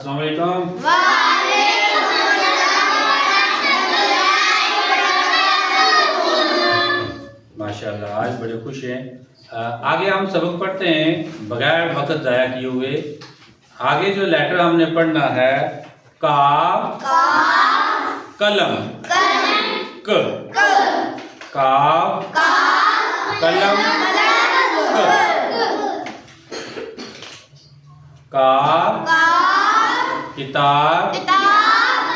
अस्सलामुअलैकुम। माशाल्लाह, आज बड़े खुश हैं। आगे हम सबक पढ़ते हैं बगैर वक्त ज़ाया किए हुए। आगे जो लेटर हमने पढ़ना है काफ कलम क, काफ कलम क, काफ किताब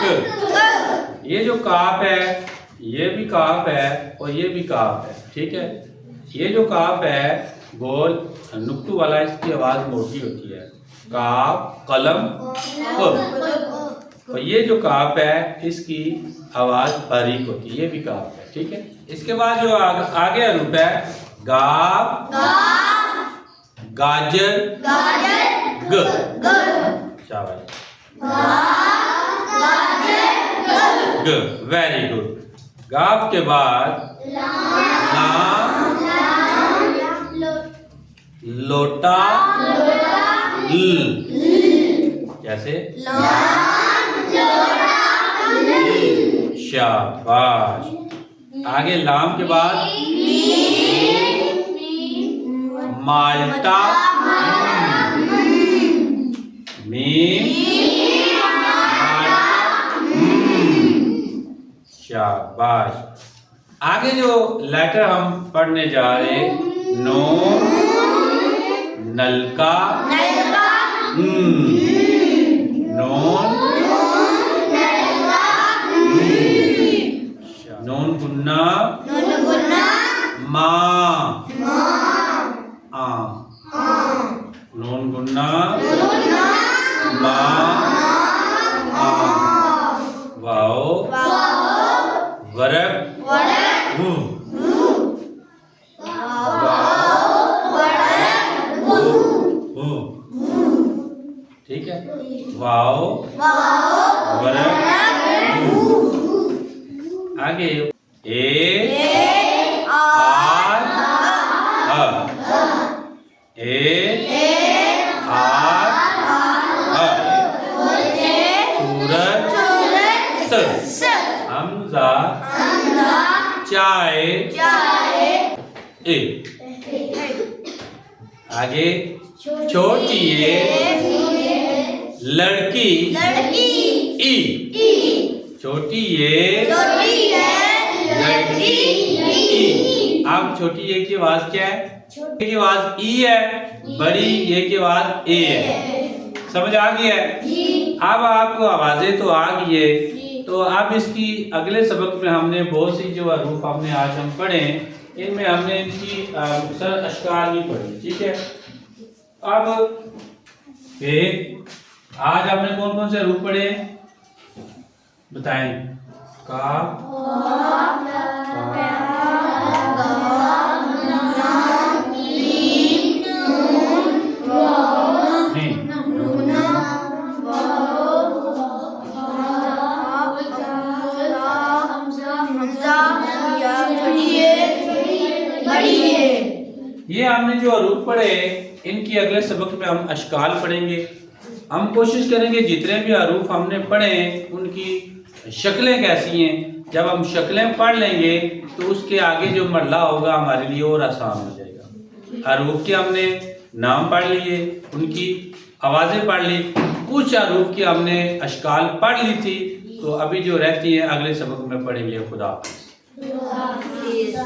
क। ये जो काफ है ये भी काफ है और ये भी काफ है, ठीक है। ये जो काफ है गोल नुक्तों वाला, इसकी आवाज़ मोटी होती है, काफ कलम क। और ये जो काफ है इसकी आवाज़ बारीक होती है, ये भी काफ है, ठीक है। इसके बाद जो आगे हरूफ है गाफ गाजर ग, शाबाश, ग, वेरी गुड। गाफ के बाद लाम लोटा ल, कैसे शाबाश। आगे लाम के बाद माल्टा मीम शाबाश। आगे जो लेटर हम पढ़ने जा रहे नून नलका नून नून गुन्ना मा आ, नून गुन्ना मा आ, वाओ वरक ठीक है, वाओ वरक। आगे ए आर सूरज हमजा चाय ए। आगे छोटी लड़की ई, छोटी लड़की ई। अब छोटी ए की आवाज क्या है? छोटी की आवाज ई है, बड़ी ये की आवाज ए है। समझ आ गई है? अब आपको आवाजें तो आ गई है, तो अब इसकी अगले सबक में हमने बहुत सी जो हरूफ हमने आज हम पढ़े इनमें हमने इनकी मुख्तलिफ अशकाल भी पढ़ी, ठीक है। अब आज आपने कौन कौन से हरूफ पढ़े बताएं? काफ ये हमने जो हरूफ पढ़े इनकी अगले सबक में हम अशकाल पढ़ेंगे। हम कोशिश करेंगे जितने भी हरूफ हमने पढ़े उनकी शक्लें कैसी हैं। जब हम शक्लें पढ़ लेंगे तो उसके आगे जो मरला होगा हमारे लिए और आसान हो जाएगा। हरूफ के हमने नाम पढ़ लिए, उनकी आवाज़ें पढ़ ली, कुछ हरूफ की हमने अशकाल पढ़ ली थी, तो अभी जो रहती है अगले सबक में पढ़ेंगे। खुदा हाफिज़।